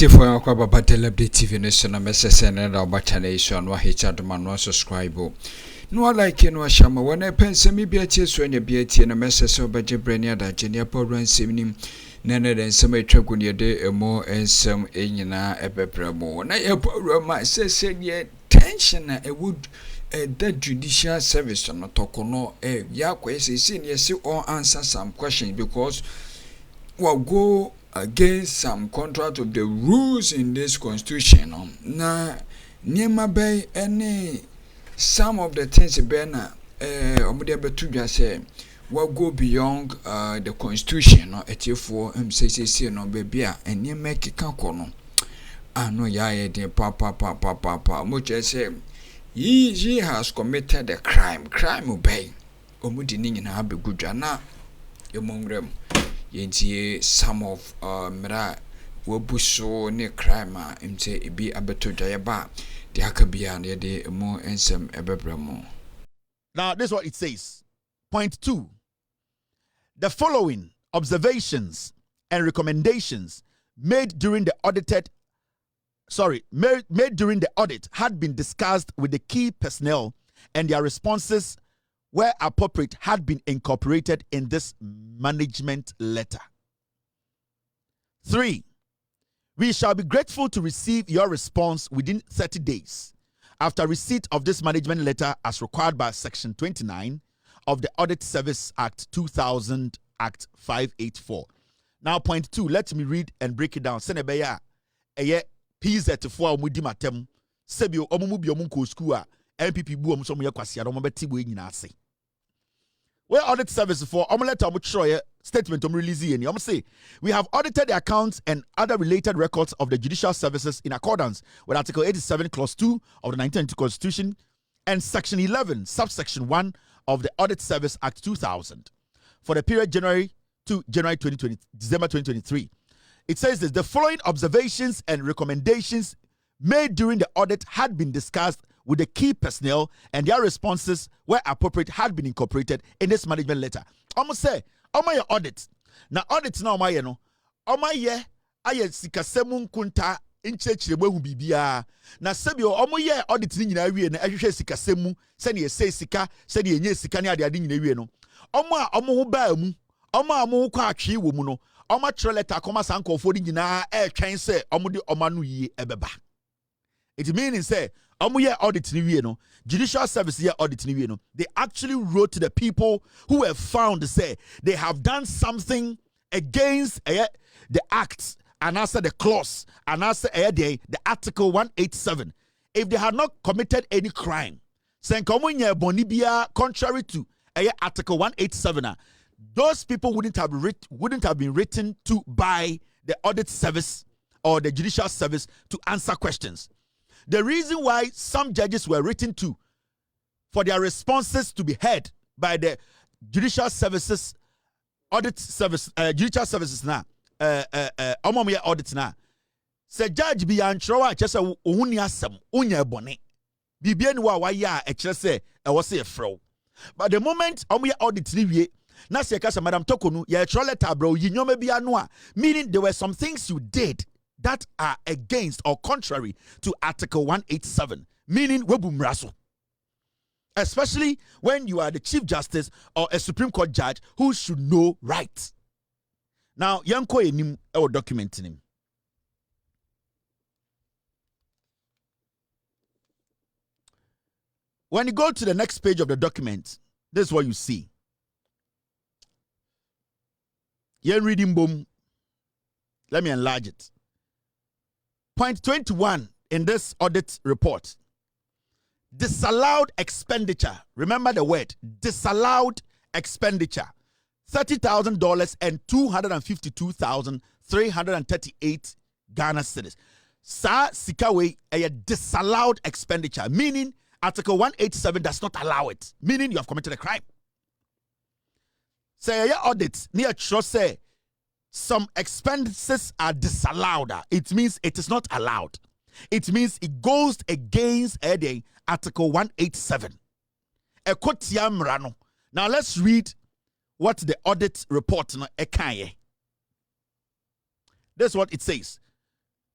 for your Baba Likee TV Nation and MSSN and our channel no Richard man no subscribe. No like no shama when I pen semi be a chase when you be a tea and a message of Baja Brenia that Genia Program Siminim Nana than some truck when you day a more and some Enina a pepper more. Now your program says yet tension a wood that judicial service on Torkornoo Yakwe senior see or answer some questions because we'll go against some contract of the rules in this constitution. Na niema bay any some of the things bena omude betu say what go beyond the constitution no etifo MCCC no baby a niema keka kono ano ya de pa mo say he has committed a crime obey omudi ni nyina abegudwa na emongrem yentie some of mera wabuso ne crime mte ebi abeto dwayeba de akabia ne de mo ensem ebebramo. Now this is what it says. Point 2. The following observations and recommendations made during the audit had been discussed with the key personnel, and their responses where appropriate had been incorporated in this management letter. 3. We shall be grateful to receive your response within 30 days after receipt of this management letter as required by Section 29 of the Audit Service Act 2000 Act 584. Now point 2, let me read and break it down. Senebeya eye PZ for omudi matem sebio omumu bi omunko school a MPP bu omuso mo yakwase ado mo beti bo nyina ase. Where audit service for omelette statement release here. Say we have audited the accounts and other related records of the judicial services in accordance with Article 87 Clause 2 of the 1992 Constitution and Section 11 Subsection 1 of the Audit Service Act 2000 for the period January to December 2023. It says this: the following observations and recommendations made during the audit had been discussed with the key personnel, and their responses, where appropriate, had been incorporated in this management letter. Almost say, your audit. Now audit now my no. Ye aye sikasemun kunta inchechire hu bibia. Na sebio ye audit ni nyina wie na ehwehwe sikasemu se ne yese sika se ne yenye sika ne ade nyina wie no. Ho ba mu. Ho kwa atwe wo mu no. Tro letter koma sankofo ni nyina twen se de no yie ebeba. It means say audit ni no, judicial service here audit ni no. They actually wrote to the people who were found to say they have done something against the act and answer the clause and answer the article 187. If they had not committed any crime, saying bonibia contrary to article 187, those people wouldn't have been written to by the audit service or the judicial service to answer questions. The reason why some judges were written to for their responses to be heard by the judicial services audit service judicial services now audit now say judge bi antrowa chese ohuni asem onya bone bibia ni wa ya e kire se e wo se efro. But the moment audit ni wie na se ka se Madam Torkornoo ya tro letter bro yi nyoma bia no a, meaning there were some things you did that are against or contrary to Article 187, meaning webumraso. Especially when you are the Chief Justice or a Supreme Court judge who should know right. Now, yanko enim or documenting him. When you go to the next page of the document, this is what you see. Yen reading boom. Let me enlarge it. Point 21 in this audit report. Disallowed expenditure. Remember the word. Disallowed expenditure. $30,000 and 252,338 Ghana cedis. Sa sikawe a disallowed expenditure. Meaning Article 187 does not allow it. Meaning you have committed a crime. Say audit near trust say some expenses are disallowed. It means it is not allowed. It means it goes against Article 187. Now let's read what the audit report. This is what it says.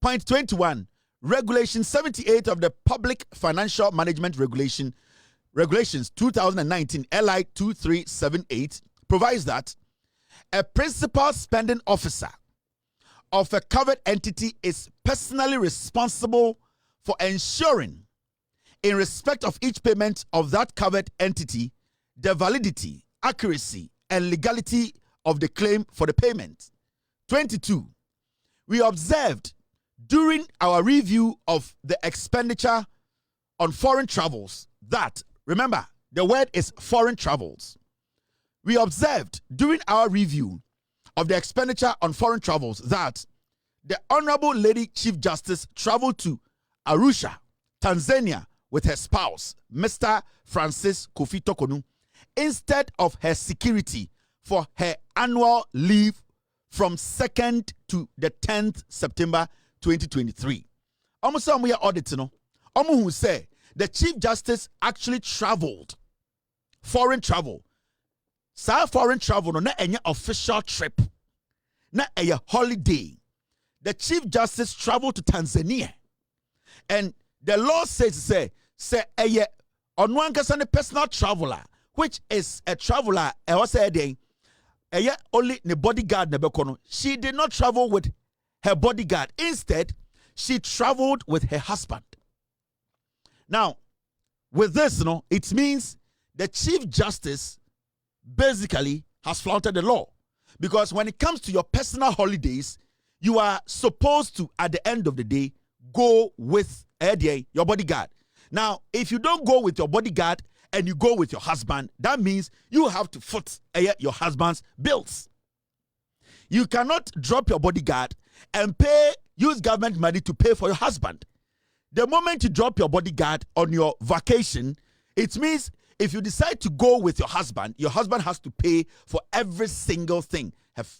Point 21, Regulation 78 of the Public Financial Management Regulations 2019 LI 2378 provides that a principal spending officer of a covered entity is personally responsible for ensuring, in respect of each payment of that covered entity, the validity, accuracy, and legality of the claim for the payment. 22. We observed during our review of the expenditure on foreign travels that, remember, the word is foreign travels. We observed during our review of the expenditure on foreign travels that the Honorable Lady Chief Justice traveled to Arusha, Tanzania, with her spouse, Mr. Francis Kofi Torkornoo, instead of her security for her annual leave from 2nd to the 10th September 2023. Almost some we are auditing. Who say the Chief Justice actually traveled, foreign travel. Sa foreign travel no na any official trip, na a holiday. The Chief Justice traveled to Tanzania, and the law says say a on one person a personal traveler, which is a traveler. I was saying only the bodyguard nebekono. She did not travel with her bodyguard. Instead, she traveled with her husband. Now, with this, it means the Chief Justice basically has flouted the law, because when it comes to your personal holidays, you are supposed to, at the end of the day, go with your bodyguard. Now, if you don't go with your bodyguard and you go with your husband, that means you have to foot your husband's bills. You cannot drop your bodyguard and use government money to pay for your husband. The moment you drop your bodyguard on your vacation, it means if you decide to go with your husband has to pay for every single thing.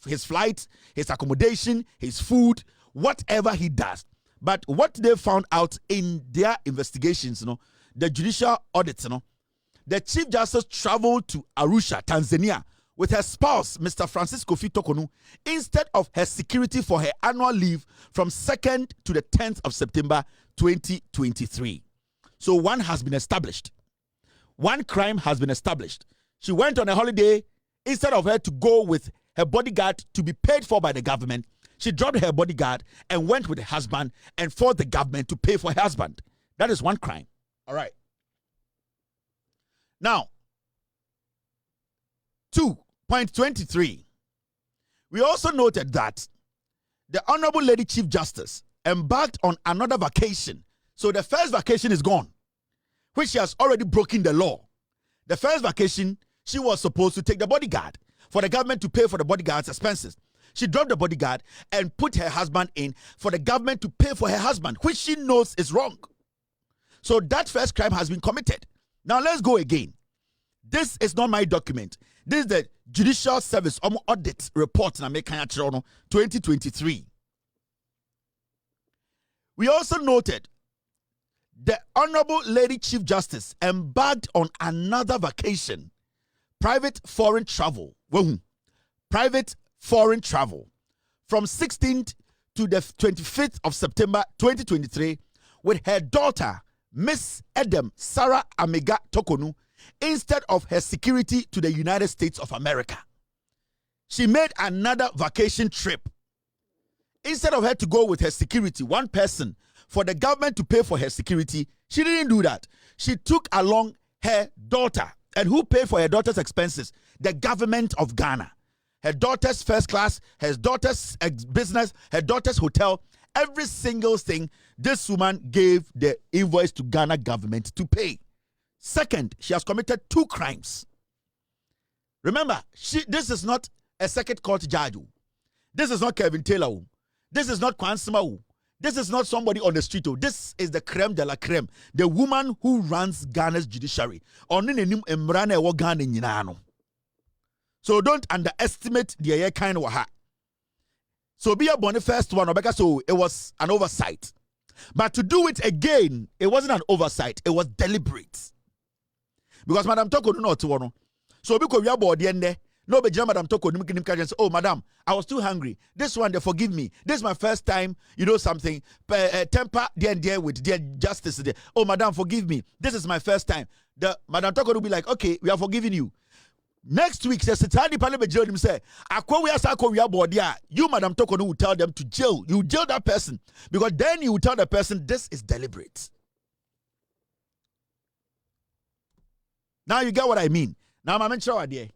His flight, his accommodation, his food, whatever he does. But what they found out in their investigations, the judicial audits, the Chief Justice traveled to Arusha, Tanzania, with her spouse, Mr. Francis Kofi Torkornoo, instead of her security for her annual leave from 2nd to the 10th of September 2023. So one has been established. One crime has been established. She went on a holiday. Instead of her to go with her bodyguard to be paid for by the government, she dropped her bodyguard and went with her husband and forced the government to pay for her husband. That is one crime. All right. Now, 2.23. We also noted that the Honorable Lady Chief Justice embarked on another vacation. So the first vacation is gone, which she has already broken the law. The first vacation, she was supposed to take the bodyguard for the government to pay for the bodyguard's expenses. She dropped the bodyguard and put her husband in for the government to pay for her husband, which she knows is wrong. So that first crime has been committed. Now let's go again. This is not my document. This is the Judicial Service Audit Report 2023. We also noted the Honorable Lady Chief Justice embarked on another vacation, private foreign travel. Private foreign travel from 16th to the 25th of September 2023 with her daughter, Miss Edem Sarah Amega Torkornoo, instead of her security to the United States of America. She made another vacation trip. Instead of her to go with her security, one person, for the government to pay for her security, she didn't do that. She took along her daughter. And who paid for her daughter's expenses? The government of Ghana. Her daughter's first class, her daughter's business, her daughter's hotel, every single thing, this woman gave the invoice to Ghana government to pay. Second, she has committed 2 crimes. Remember, this is not a circuit court judge. This is not Kelvin Taylor. This is not Kwansima. This is not somebody on the street. This is the creme de la creme. The woman who runs Ghana's judiciary. So don't underestimate the kind of her. So be a bonny first one, because so it was an oversight. But to do it again, it wasn't an oversight, it was deliberate. Because Madam Torkornoo not to. So because we are body and No, but Madam Torkornoo say, oh, madam, I was too hungry. This one, they forgive me. This is my first time, something. Temper there with their justice there. Oh, madam, forgive me. This is my first time. The Madam Torkornoo will be like, okay, we are forgiving you. Next week, says say, you, Madam Torkornoo, will tell them to jail. You jail that person. Because then you will tell the person this is deliberate. Now you get what I mean. Now I'm sure idea.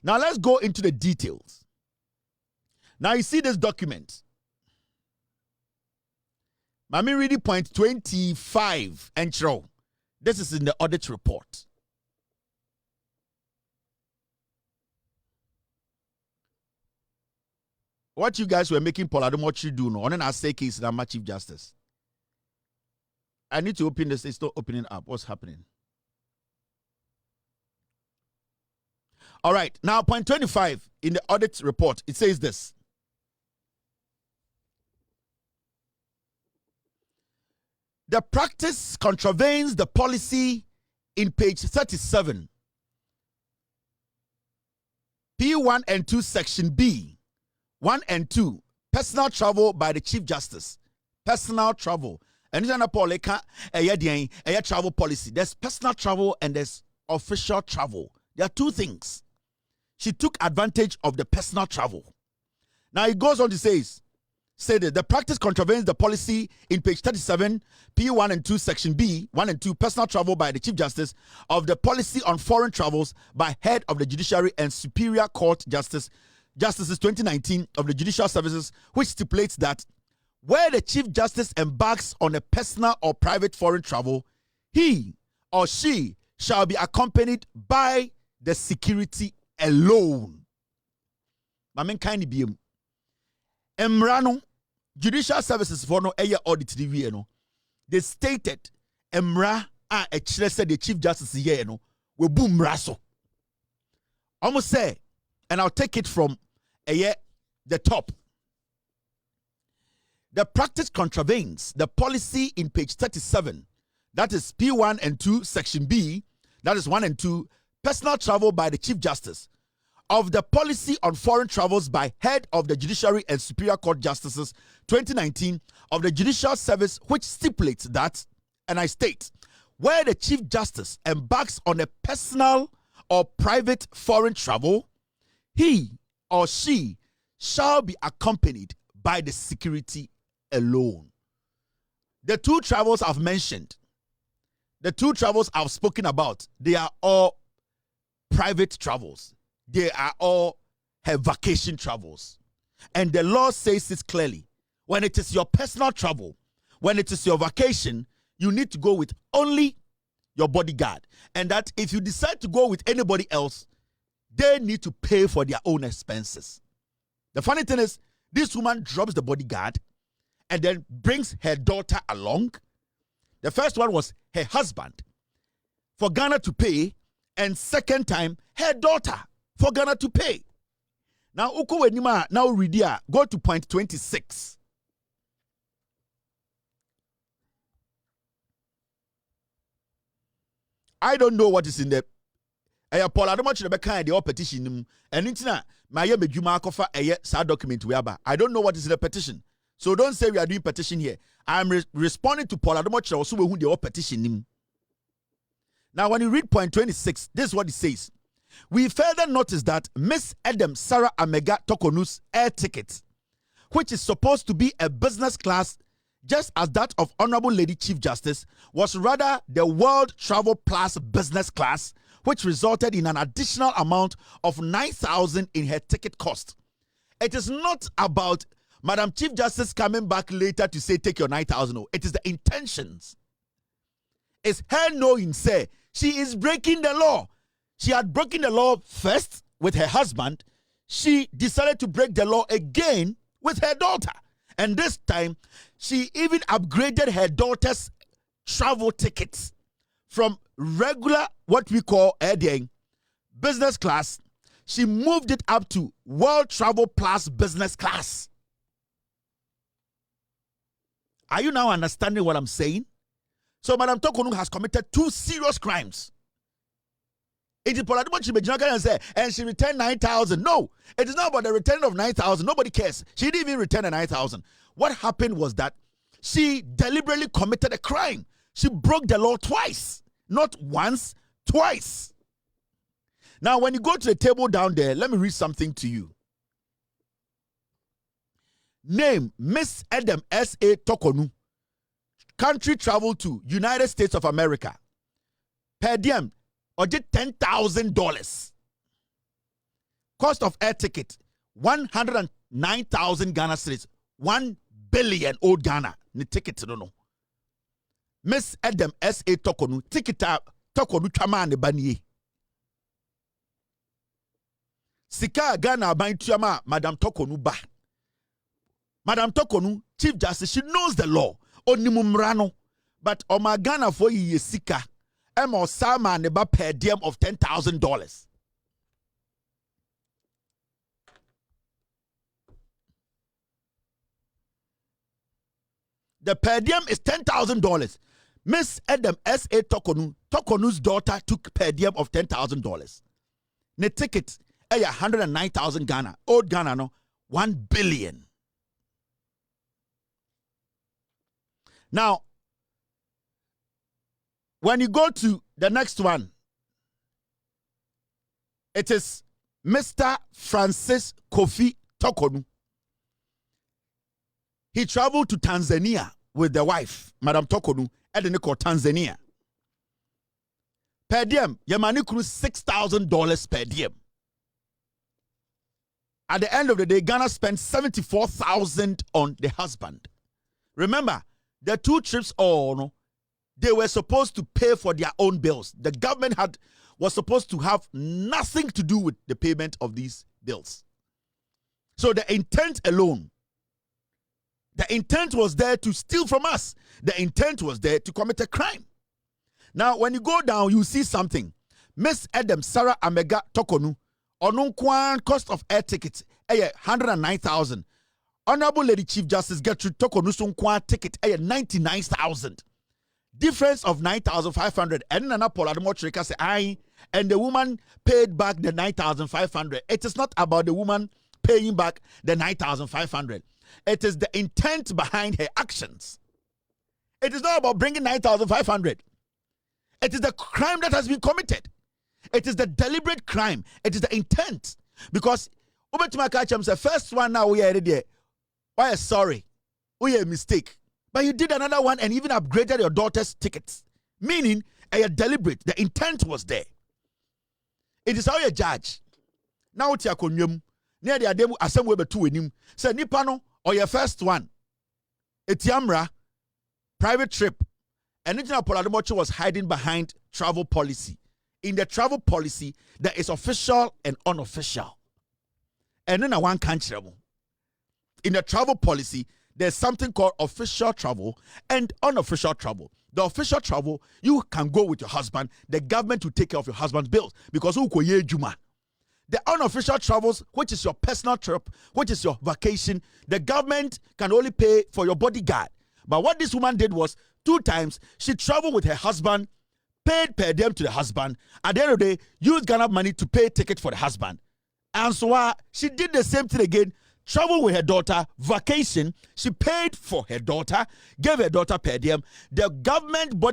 Now let's go into the details. Now you see this document. Let me read point 25 and show. This is in the audit report. What you guys were making Paul Ademochi do no, and then I say case in my Chief Justice. I need to open this. It's not opening up. What's happening? All right. Now, point 25 in the audit report, it says this. The practice contravenes the policy in page 37, P1 and 2, section B. 1 and 2, personal travel by the Chief Justice. Personal travel. And this is a travel policy. There's personal travel and there's official travel. There are two things. She took advantage of the personal travel. Now it goes on to say that the practice contravenes the policy in page 37, P1 and 2, section B, 1 and 2, personal travel by the Chief Justice of the policy on foreign travels by head of the Judiciary and Superior Court Justices 2019 of the Judicial Services, which stipulates that where the Chief Justice embarks on a personal or private foreign travel, he or she shall be accompanied by the security alone. Mamen kind be Emrano Judicial Services for no Audit Tv no. They stated Emra a said the Chief Justice here no we boom raso. Almost say, and I'll take it from the top. The practice contravenes the policy in page 37, that is P1 and 2, section B, that is 1 and 2, personal travel by the Chief Justice of the policy on foreign travels by head of the Judiciary and Superior Court Justices 2019 of the Judicial Service, which stipulates that, and I state, where the Chief Justice embarks on a personal or private foreign travel, he or she shall be accompanied by the security alone. The two travels I've mentioned, the two travels I've spoken about, they are all private travels. They are all vacation travels. And the law says it clearly. When it is your personal travel, when it is your vacation, you need to go with only your bodyguard. And that if you decide to go with anybody else, they need to pay for their own expenses. The funny thing is, this woman drops the bodyguard and then brings her daughter along. The first one was her husband for Ghana to pay, and second time, her daughter for Ghana to pay. Now, now read here, go to point 26. I don't know what is in the Paul Ademochi the kind the petition and intina my medjuma akofa sa document we aba. I don't know what is in the petition. So don't say we are doing petition here. I'm responding to Paul Ademochi also who the petition. Now when you read point 26, this is what it says. We further notice that Miss Adam Sarah Amega Torkornoo's air ticket, which is supposed to be a business class just as that of Honorable Lady Chief Justice, was rather the World Travel Plus business class, which resulted in an additional amount of 9,000 in her ticket cost. It is not about Madam Chief Justice coming back later to say take your 9,000. No, it is the intentions. It's her knowing, say, she is breaking the law. She had broken the law first with her husband. She decided to break the law again with her daughter. And this time, she even upgraded her daughter's travel tickets from regular, what we call business class. She moved it up to World Travel Plus business class. Are you now understanding what I'm saying? So Madam Torkornoo has committed two serious crimes. It is and she returned 9,000. No, it is not about the return of 9,000. Nobody cares. She didn't even return the 9,000. What happened was that she deliberately committed a crime. She broke the law twice. Not once, twice. Now, when you go to the table down there, let me read something to you. Name, Miss Adam S.A. Torkornoo. Country travel to United States of America. Per diem, or did $10,000. Cost of air ticket, 109,000 Ghana cedis. 1 billion old Ghana. Ni ticket, no. Miss Adam S.A. Torkornoo. Ticket Torkornoo chama ne baniye. Sika Ghana ban tuyama Madam Torkornoo ba. Madam Torkornoo, Chief Justice, she knows the law. Onimumrano. But Oma Ghana for ye sika. Emo sama neba per diem of $10,000. The per diem is $10,000. Miss Adam S.A. Torkornoo's daughter took per diem of $10,000. Ne ticket, 109,000 Ghana. Old Ghana, no, 1 billion. Now, when you go to the next one, it is Mr. Francis Kofi Torkornoo. He traveled to Tanzania with the wife, Madam Torkornoo, at the Tanzania. Per diem, Yamani Cruz $6,000 per diem. At the end of the day, Ghana spent $74,000 on the husband. Remember, the 2 trips, they were supposed to pay for their own bills. The government was supposed to have nothing to do with the payment of these bills. So the intent alone, the intent was there to steal from us. The intent was there to commit a crime. Now, when you go down, you see something. Miss Adam Sarah Amega Torkornoo, onunkwan cost of air tickets, 109,000. Honorable Lady Chief Justice Gertrude Torkornoo sunkwan ticket, 99,000. Difference of 9,500. And Nana Paula say, and the woman paid back the 9,500. It is not about the woman paying back the 9,500. It is the intent behind her actions. It is not about bringing 9,500. It is the crime that has been committed. It is the deliberate crime. It is the intent. Because the first one now we are there. Why sorry? We a mistake. But you did another one and even upgraded your daughter's tickets. Meaning, a deliberate. The intent was there. It is how you judge. Now it's your konyum. Near the ademu assembly be 2 enim. Say nipano or your first one. Etiamra private trip. And Nigeria Polademocho was hiding behind travel policy. In the travel policy, there is official and unofficial. And then I want country. In the travel policy, there's something called official travel and unofficial travel. The official travel, you can go with your husband. The government will take care of your husband's bills because the unofficial travels, which is your personal trip, which is your vacation, the government can only pay for your bodyguard. But what this woman did was 2 times she traveled with her husband, paid per diem to the husband. At the end of the day, used Ghana money to pay ticket for the husband. And so she did the same thing again. Travel with her daughter, vacation. She paid for her daughter, gave her daughter per diem. The government bought